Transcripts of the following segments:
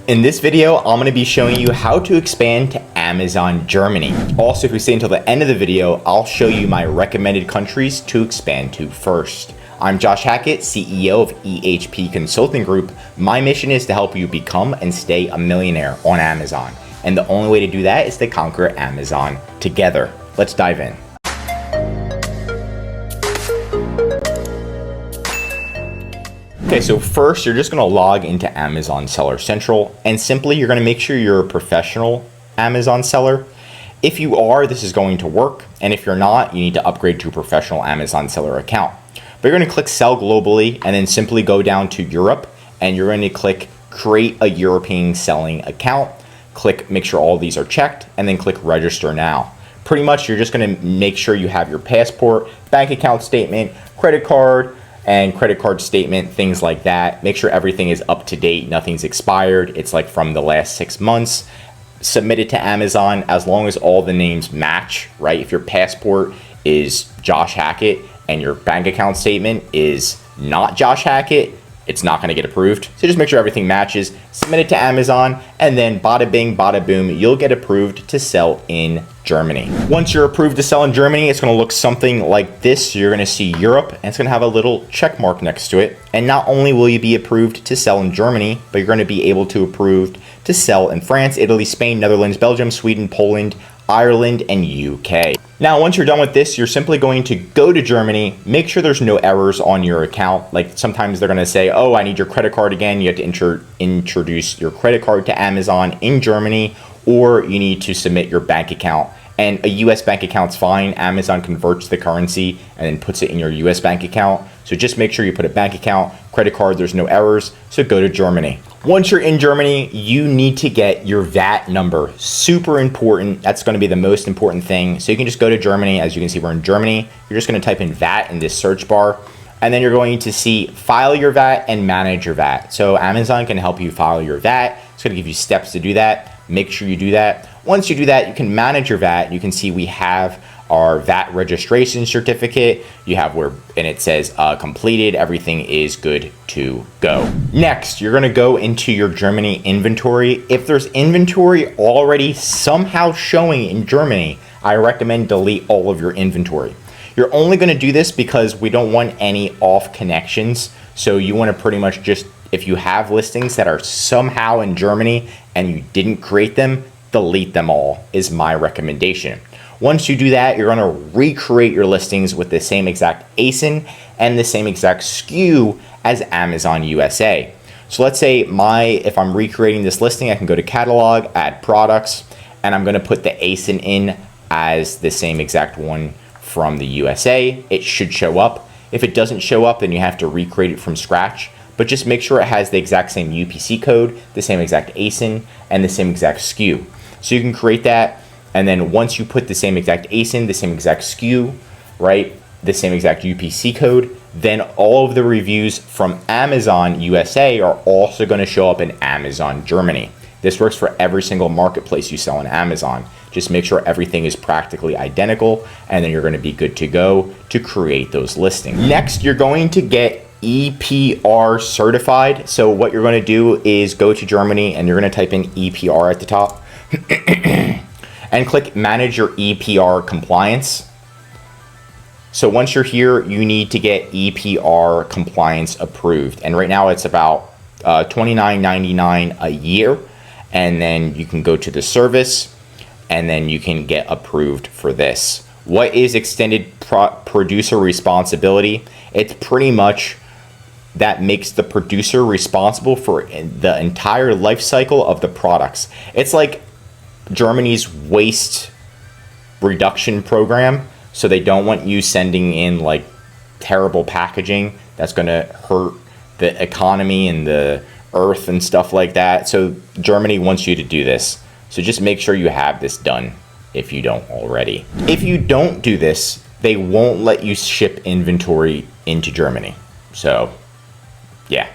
In this video, I'm going to be showing you how to expand to Amazon Germany. Also, if you stay until the end of the video, I'll show you my recommended countries to expand to first. I'm Josh Hackett, CEO of EHP Consulting Group. My mission is to help you become and stay a millionaire on Amazon. And the only way to do that is to conquer Amazon together. Let's dive in. Okay, so first you're just gonna log into Amazon Seller Central, and simply you're gonna make sure you're a professional Amazon seller. If you are, this is going to work, and if you're not, you need to upgrade to a professional Amazon seller account. But you're gonna click Sell Globally, and then simply go down to Europe, and you're gonna click Create a European Selling Account. Click Make sure all these are checked, and then click Register Now. Pretty much you're just gonna make sure you have your passport, bank account statement, credit card statement, things like that. Make sure everything is up to date, nothing's expired. It's like from the last 6 months. Submit it to Amazon as long as all the names match, right? If your passport is Josh Hackett and your bank account statement is not Josh Hackett, it's not gonna get approved. So just make sure everything matches, submit it to Amazon, and then bada bing, bada boom, you'll get approved to sell in Germany. Once you're approved to sell in Germany, it's gonna look something like this. You're gonna see Europe, and it's gonna have a little check mark next to it. And not only will you be approved to sell in Germany, but you're gonna be able to approved to sell in France, Italy, Spain, Netherlands, Belgium, Sweden, Poland, Ireland, and UK. Now, once you're done with this, you're simply going to go to Germany, make sure there's no errors on your account. Like sometimes they're gonna say, oh, I need your credit card again. You have to introduce your credit card to Amazon in Germany, or you need to submit your bank account. And a US bank account's fine. Amazon converts the currency and then puts it in your US bank account. So just make sure you put a bank account, credit card, there's no errors. So go to Germany. Once you're in Germany, you need to get your VAT number. Super important. That's going to be the most important thing. So you can just go to Germany. As you can see, we're in Germany. You're just going to type in VAT in this search bar. And then you're going to see file your VAT and manage your VAT. So Amazon can help you file your VAT. It's going to give you steps to do that. Make sure you do that. Once you do that, you can manage your VAT. You can see we have our VAT registration certificate. You have and it says completed. Everything is good to go. Next, you're gonna go into your Germany inventory. If there's inventory already somehow showing in Germany, I recommend delete all of your inventory. You're only gonna do this because we don't want any off connections. So you wanna pretty much just, if you have listings that are somehow in Germany and you didn't create them, delete them all is my recommendation. Once you do that, you're gonna recreate your listings with the same exact ASIN and the same exact SKU as Amazon USA. So let's say if I'm recreating this listing, I can go to catalog, add products, and I'm gonna put the ASIN in as the same exact one from the USA. It should show up. If it doesn't show up, then you have to recreate it from scratch, but just make sure it has the exact same UPC code, the same exact ASIN, and the same exact SKU. So you can create that. And then once you put the same exact ASIN, the same exact SKU, right, the same exact UPC code, then all of the reviews from Amazon USA are also going to show up in Amazon Germany. This works for every single marketplace you sell on Amazon. Just make sure everything is practically identical, and then you're going to be good to go to create those listings. Next, you're going to get EPR Certified. So what you're going to do is go to Germany, and you're going to type in EPR at the top. And click Manage Your EPR Compliance. So once you're here, you need to get EPR compliance approved. And right now it's about $29.99 a year. And then you can go to the service, and then you can get approved for this. What is extended producer responsibility? It's pretty much that makes the producer responsible for the entire life cycle of the products. It's like Germany's waste reduction program. So they don't want you sending in like terrible packaging that's going to hurt the economy and the earth and stuff like that. So Germany wants you to do this. So just make sure you have this done if you don't already. If you don't do this, they won't let you ship inventory into Germany. So yeah.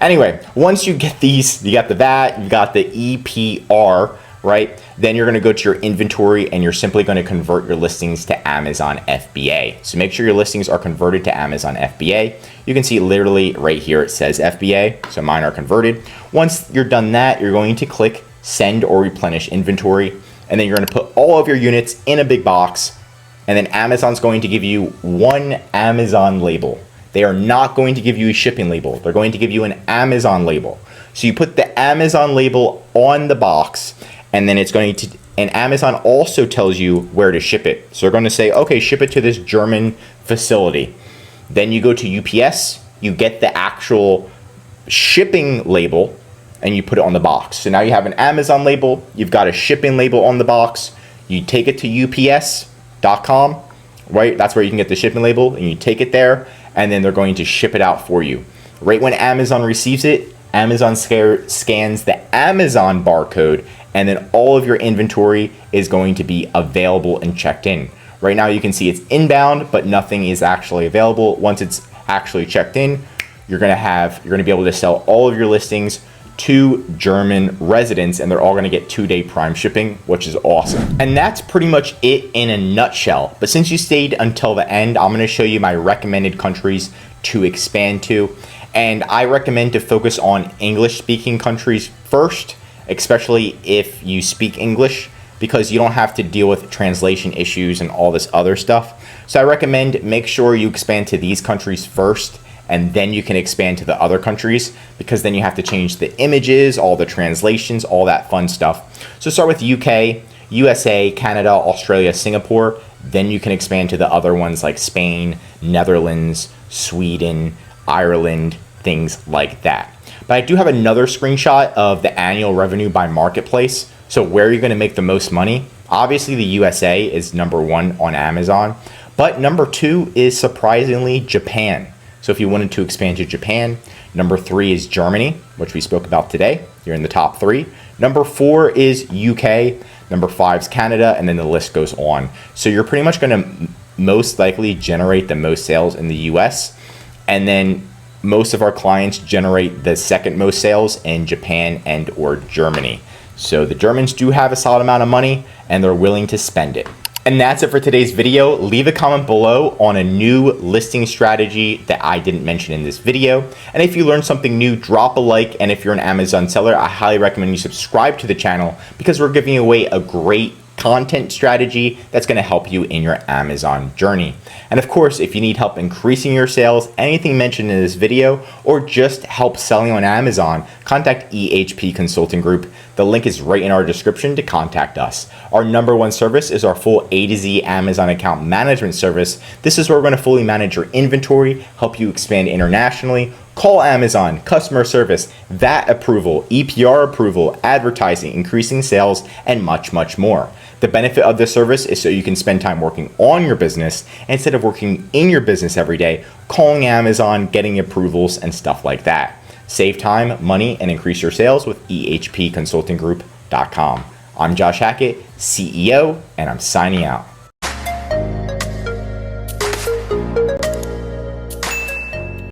Anyway, once you get these, you got the VAT, you got the EPR, right? Then you're going to go to your inventory, and you're simply going to convert your listings to Amazon FBA. So make sure your listings are converted to Amazon FBA. You can see literally right here it says FBA, so mine are converted. Once you're done that, you're going to click send or replenish inventory, and then you're going to put all of your units in a big box, and then Amazon's going to give you one Amazon label. They are not going to give you a shipping label. They're going to give you an Amazon label. So you put the Amazon label on the box, and then it's going to, and Amazon also tells you where to ship it. So they're going to say, okay, ship it to this German facility. Then you go to UPS, you get the actual shipping label, and you put it on the box. So now you have an Amazon label, you've got a shipping label on the box, you take it to UPS.com, right? That's where you can get the shipping label, and you take it there, and then they're going to ship it out for you. Right when Amazon receives it, Amazon scans the Amazon barcode, and then all of your inventory is going to be available and checked in. Right now you can see it's inbound, but nothing is actually available. Once it's actually checked in, you're gonna be able to sell all of your listings to German residents, and they're all gonna get 2-day prime shipping, which is awesome. And that's pretty much it in a nutshell. But since you stayed until the end, I'm gonna show you my recommended countries to expand to. And I recommend to focus on English-speaking countries first, especially if you speak English, because you don't have to deal with translation issues and all this other stuff. So I recommend make sure you expand to these countries first, and then you can expand to the other countries, because then you have to change the images, all the translations, all that fun stuff. So start with UK, USA, Canada, Australia, Singapore. Then you can expand to the other ones like Spain, Netherlands, Sweden, Ireland, things like that. But I do have another screenshot of the annual revenue by marketplace. So where you're going to make the most money. Obviously the USA is #1 on Amazon, but #2 is surprisingly Japan. So if you wanted to expand to Japan, #3 is Germany, which we spoke about today. You're in the top 3. #4 is UK. #5 is Canada, and then the list goes on. So you're pretty much going to most likely generate the most sales in the US, and then most of our clients generate the second most sales in Japan and or Germany. So the Germans do have a solid amount of money, and they're willing to spend it. And that's it for today's video. Leave a comment below on a new listing strategy that I didn't mention in this video. And if you learned something new, drop a like. And if you're an Amazon seller, I highly recommend you subscribe to the channel, because we're giving away a great content strategy that's going to help you in your Amazon journey. And of course, if you need help increasing your sales, anything mentioned in this video, or just help selling on Amazon, contact EHP Consulting Group. The link is right in our description to contact us. Our #1 service is our full A to Z Amazon account management service. This is where we're going to fully manage your inventory, help you expand internationally, call Amazon, customer service, VAT approval, EPR approval, advertising, increasing sales, and much, much more. The benefit of this service is so you can spend time working on your business instead of working in your business every day, calling Amazon, getting approvals, and stuff like that. Save time, money, and increase your sales with ehpconsultinggroup.com. I'm Josh Hackett, CEO, and I'm signing out.